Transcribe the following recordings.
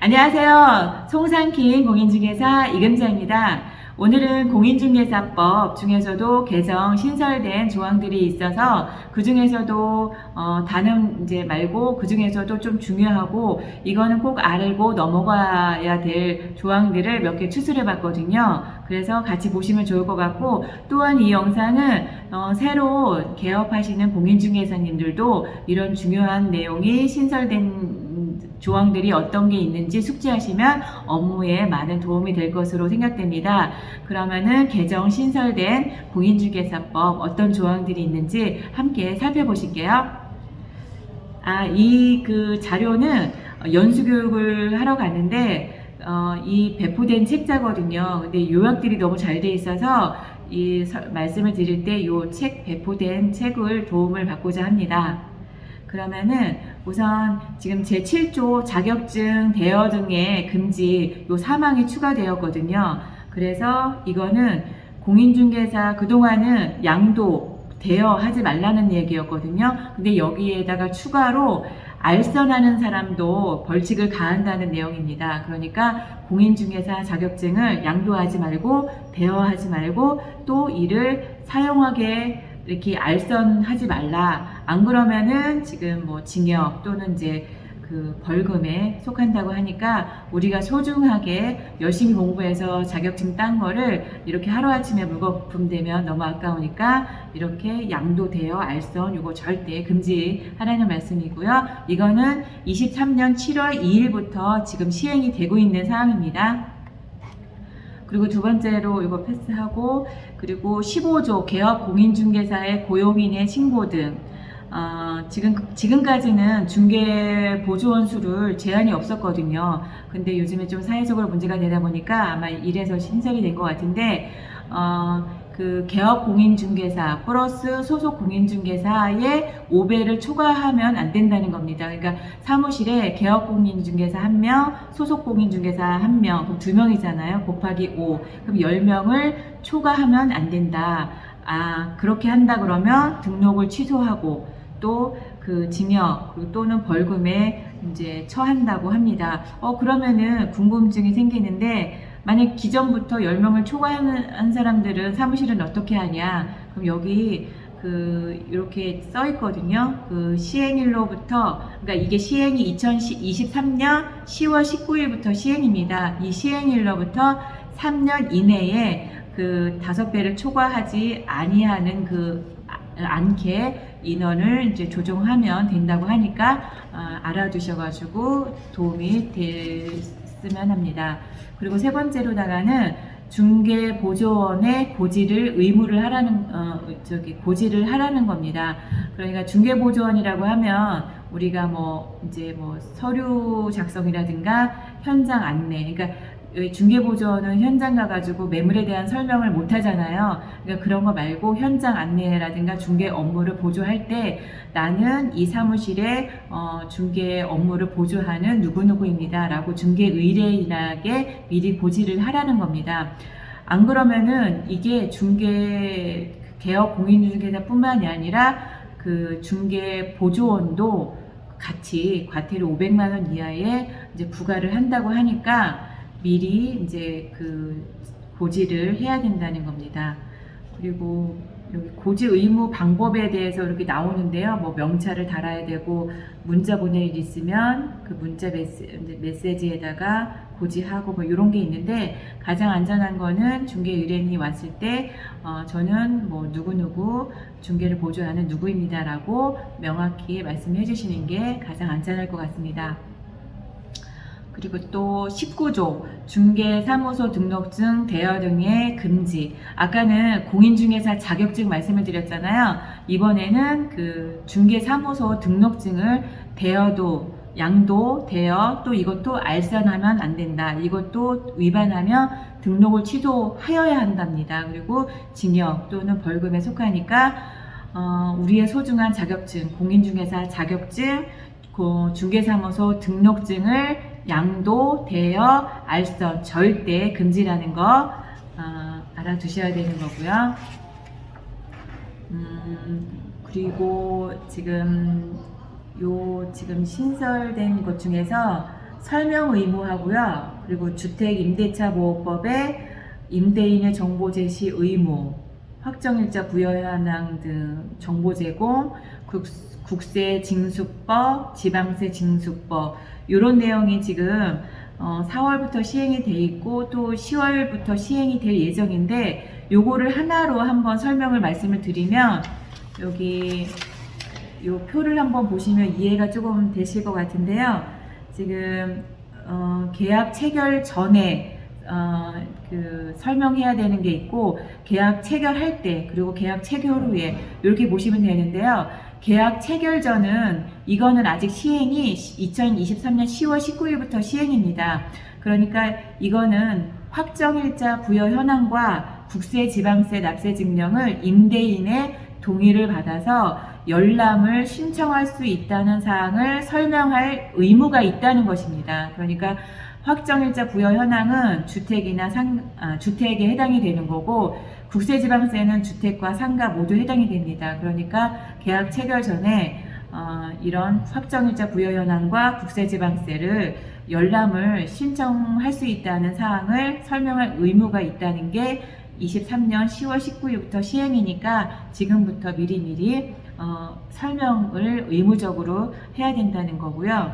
안녕하세요. 송상킨 공인중개사 이금자입니다. 오늘은 공인중개사법 중에서도 개정 신설된 조항들이 있어서 그 중에서도 다는 이제 말고 그 중에서도 좀 중요하고 이거는 꼭 알고 넘어가야 될 조항들을 몇 개 추출해 봤거든요. 그래서 같이 보시면 좋을 것 같고, 또한 이 영상은 새로 개업하시는 공인중개사님들도 이런 중요한 내용이 신설된 조항들이 어떤 게 있는지 숙지하시면 업무에 많은 도움이 될 것으로 생각됩니다. 그러면은 개정 신설된 공인중개사법 어떤 조항들이 있는지 함께 살펴보실게요. 이 자료는 연수교육을 하러 갔는데 이 배포된 책자거든요. 근데 요약들이 너무 잘 돼 있어서 말씀을 드릴 때 이 책 배포된 책을 도움을 받고자 합니다. 그러면은 우선 지금 제7조 자격증 대여 등의 금지 요 사망이 추가되었거든요. 그래서 이거는 공인중개사 그동안은 양도 대여하지 말라는 얘기였거든요. 근데 여기에다가 추가로 알선하는 사람도 벌칙을 가한다는 내용입니다. 그러니까 공인중개사 자격증을 양도하지 말고 대여하지 말고 또 이를 사용하게 이렇게 알선하지 말라. 안 그러면은 지금 뭐 징역 또는 이제 벌금에 속한다고 하니까 우리가 소중하게 열심히 공부해서 자격증 딴 거를 이렇게 하루아침에 물거품 되면 너무 아까우니까 이렇게 양도되어 알선 이거 절대 금지하라는 말씀이고요. 이거는 23년 7월 2일부터 지금 시행이 되고 있는 사항입니다. 그리고 두 번째로 이거 패스하고, 그리고 15조 개업 공인중개사의 고용인의 신고 등 지금까지는 중개보조원 수를 제한이 없었거든요. 근데 요즘에 좀 사회적으로 문제가 되다 보니까 아마 이래서 신설이 된 것 같은데 개업 공인중개사 플러스 소속 공인중개사의 5배를 초과하면 안 된다는 겁니다. 그러니까 사무실에 개업 공인중개사 1명, 소속 공인중개사 1명, 그럼 2명이잖아요. 곱하기 5. 그럼 10명을 초과하면 안 된다. 그렇게 한다 그러면 등록을 취소하고 또 징역 또는 벌금에 이제 처한다고 합니다. 그러면은 궁금증이 생기는데, 만약 기존부터 10명을 초과한 사람들은 사무실은 어떻게 하냐? 그럼 여기 이렇게 써 있거든요. 시행일로부터, 그러니까 이게 시행이 2023년 10월 19일부터 시행입니다. 이 시행일로부터 3년 이내에 5배를 초과하지 아니하는 않게 인원을 이제 조정하면 된다고 하니까 알아두셔가지고 도움이 됐으면 합니다. 그리고 세 번째로다가는 중개보조원의 고지를 의무를 고지를 하라는 겁니다. 그러니까 중개보조원이라고 하면 우리가 이제 서류 작성이라든가 현장 안내, 그러니까 중개보조원은 현장 가가지고 매물에 대한 설명을 못 하잖아요. 그러니까 그런 거 말고 현장 안내라든가 중개 업무를 보조할 때 나는 이 사무실에 중개 업무를 보조하는 누구누구입니다 라고 중개 의뢰인에게 미리 고지를 하라는 겁니다. 안 그러면은 이게 중개 개업 공인중개사 뿐만이 아니라 중개 보조원도 같이 과태료 500만 원 이하에 이제 부과를 한다고 하니까 미리 이제 고지를 해야 된다는 겁니다. 그리고 여기 고지 의무 방법에 대해서 이렇게 나오는데요. 명찰을 달아야 되고, 문자 보낼 일 있으면 문자 메시지에다가 고지하고 이런 게 있는데, 가장 안전한 거는 중개 의뢰인이 왔을 때 저는 누구누구 중개를 보조하는 누구입니다라고 명확히 말씀해 주시는 게 가장 안전할 것 같습니다. 그리고 또 19조 중개사무소 등록증 대여 등의 금지. 아까는 공인중개사 자격증 말씀을 드렸잖아요. 이번에는 중개사무소 등록증을 대여도, 양도, 대여, 또 이것도 알선하면 안 된다. 이것도 위반하면 등록을 취소하여야 한답니다. 그리고 징역 또는 벌금에 속하니까 우리의 소중한 자격증, 공인중개사 자격증, 중개사무소 등록증을 양도, 대여, 알선 절대 금지라는 거 알아두셔야 되는 거고요. 그리고 지금 신설된 것 중에서 설명 의무하고요. 그리고 주택 임대차 보호법에 임대인의 정보 제시 의무, 확정일자 부여 현황 등 정보 제공, 국세 징수법, 지방세 징수법 이런 내용이 지금 4월부터 시행이 돼 있고 또 10월부터 시행이 될 예정인데 요거를 하나로 한번 설명을 말씀을 드리면 여기 요 표를 한번 보시면 이해가 조금 되실 것 같은데요. 지금 계약 체결 전에 그 설명해야 되는 게 있고 계약 체결할 때 그리고 계약 체결 후에 이렇게 보시면 되는데요. 계약 체결 전은 이거는 아직 시행이 2023년 10월 19일부터 시행입니다. 그러니까 이거는 확정일자 부여 현황과 국세, 지방세, 납세 증명을 임대인의 동의를 받아서 열람을 신청할 수 있다는 사항을 설명할 의무가 있다는 것입니다. 그러니까 확정일자 부여 현황은 주택에 해당이 되는 거고 국세지방세는 주택과 상가 모두 해당이 됩니다. 그러니까 계약 체결 전에 이런 확정일자 부여 현황과 국세지방세를 열람을 신청할 수 있다는 사항을 설명할 의무가 있다는 게 23년 10월 19일부터 시행이니까 지금부터 미리미리 설명을 의무적으로 해야 된다는 거고요.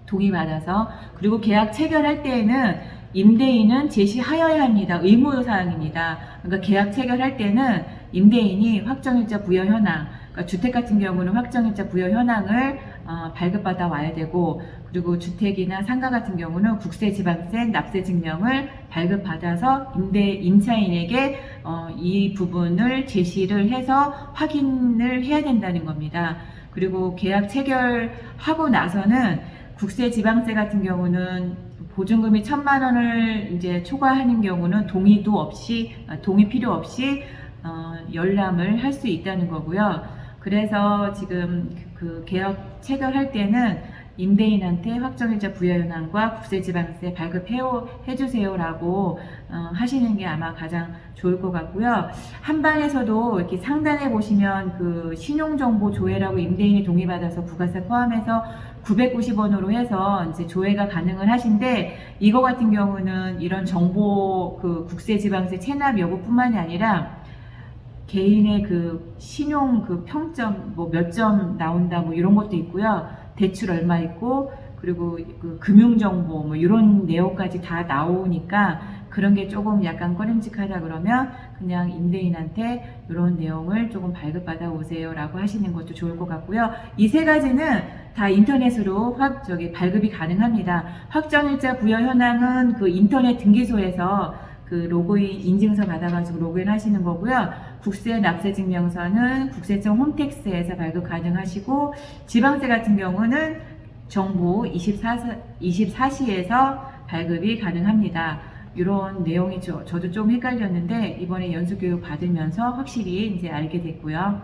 동의받아서. 그리고 계약 체결할 때에는 임대인은 제시하여야 합니다. 의무사항입니다. 그러니까 계약 체결할 때는 임대인이 확정일자 부여 현황, 그러니까 주택 같은 경우는 확정일자 부여 현황을 발급받아 와야 되고, 그리고 주택이나 상가 같은 경우는 국세, 지방세, 납세 증명을 발급받아서 임차인에게 이 부분을 제시를 해서 확인을 해야 된다는 겁니다. 그리고 계약 체결하고 나서는 국세, 지방세 같은 경우는 보증금이 1,000만 원을 이제 초과하는 경우는 동의 필요 없이 열람을 할 수 있다는 거고요. 그래서 지금 그 계약 체결할 때는 임대인한테 확정일자 부여 현황과 국세지방세 발급해 주세요라고 하시는 게 아마 가장 좋을 것 같고요. 한방에서도 이렇게 상단에 보시면 그 신용정보 조회라고 임대인이 동의받아서 부가세 포함해서 990원으로 해서 이제 조회가 가능을 하신데, 이거 같은 경우는 이런 정보 그 국세지방세 체납 여부뿐만이 아니라 개인의 그 신용 그 평점 뭐 몇 점 나온다 뭐 이런 것도 있고요. 대출 얼마 있고, 그리고 그 금융정보 뭐 이런 내용까지 다 나오니까 그런 게 조금 약간 꺼림직하다 그러면 그냥 임대인한테 이런 내용을 조금 발급받아 오세요 라고 하시는 것도 좋을 것 같고요. 이 세 가지는 다 인터넷으로 발급이 가능합니다. 확정일자 부여 현황은 그 인터넷 등기소에서 그 로그인 인증서 받아가지고 로그인 하시는 거고요. 국세 납세 증명서는 국세청 홈택스에서 발급 가능하시고, 지방세 같은 경우는 정부 24시에서 발급이 가능합니다. 이런 내용이 저도 좀 헷갈렸는데 이번에 연수교육 받으면서 확실히 이제 알게 됐고요.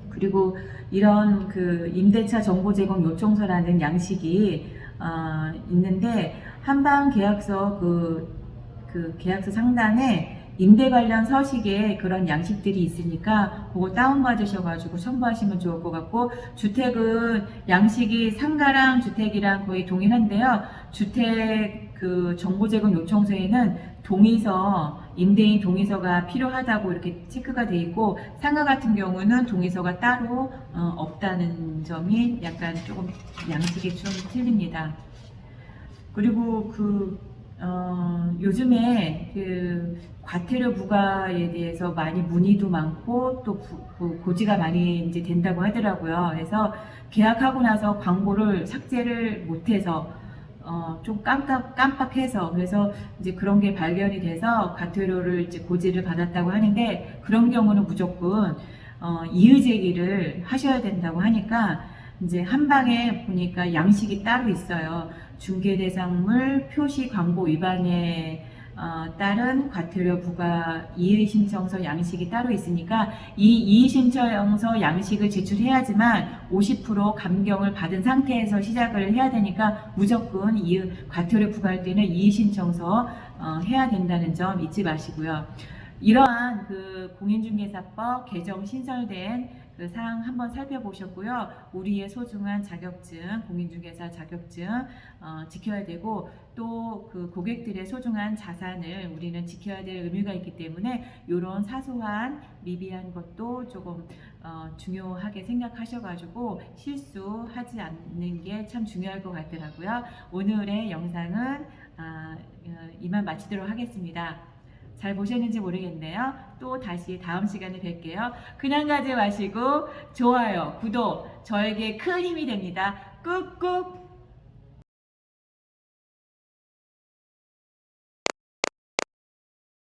그리고 이런 그 임대차 정보 제공 요청서라는 양식이 있는데, 한방 계약서 그 계약서 상단에 임대 관련 서식에 그런 양식들이 있으니까 그거 다운받으셔가지고 첨부하시면 좋을 것 같고, 주택은 양식이 상가랑 주택이랑 거의 동일한데요. 주택 그 정보 제공 요청서에는 임대인 동의서가 필요하다고 이렇게 체크가 돼 있고, 상가 같은 경우는 동의서가 따로 없다는 점이 약간 조금 양식이 좀 틀립니다. 그리고 요즘에 그 과태료 부과에 대해서 많이 문의도 많고 또 고지가 많이 이제 된다고 하더라고요. 그래서 계약하고 나서 광고를 삭제를 못해서 좀 깜빡해서, 그래서 이제 그런 게 발견이 돼서 과태료를 이제 고지를 받았다고 하는데, 그런 경우는 무조건 이의 제기를 하셔야 된다고 하니까 이제 한방에 보니까 양식이 따로 있어요. 중개대상물 표시 광고 위반에 따른 과태료 부과 이의신청서 양식이 따로 있으니까 이 이의신청서 양식을 제출해야지만 50% 감경을 받은 상태에서 시작을 해야 되니까 무조건 과태료 부과할 때는 이의신청서 해야 된다는 점 잊지 마시고요. 이러한 그 공인중개사법 개정 신설된 그 사항 한번 살펴보셨고요. 우리의 소중한 자격증, 공인중개사 자격증 지켜야 되고 또 그 고객들의 소중한 자산을 우리는 지켜야 될 의무가 있기 때문에 이런 사소한 미비한 것도 조금 중요하게 생각하셔가지고 실수하지 않는 게 참 중요할 것 같더라고요. 오늘의 영상은 이만 마치도록 하겠습니다. 잘 보셨는지 모르겠네요. 또 다시 다음 시간에 뵐게요. 그냥 가지 마시고 좋아요, 구독 저에게 큰 힘이 됩니다. 꾹꾹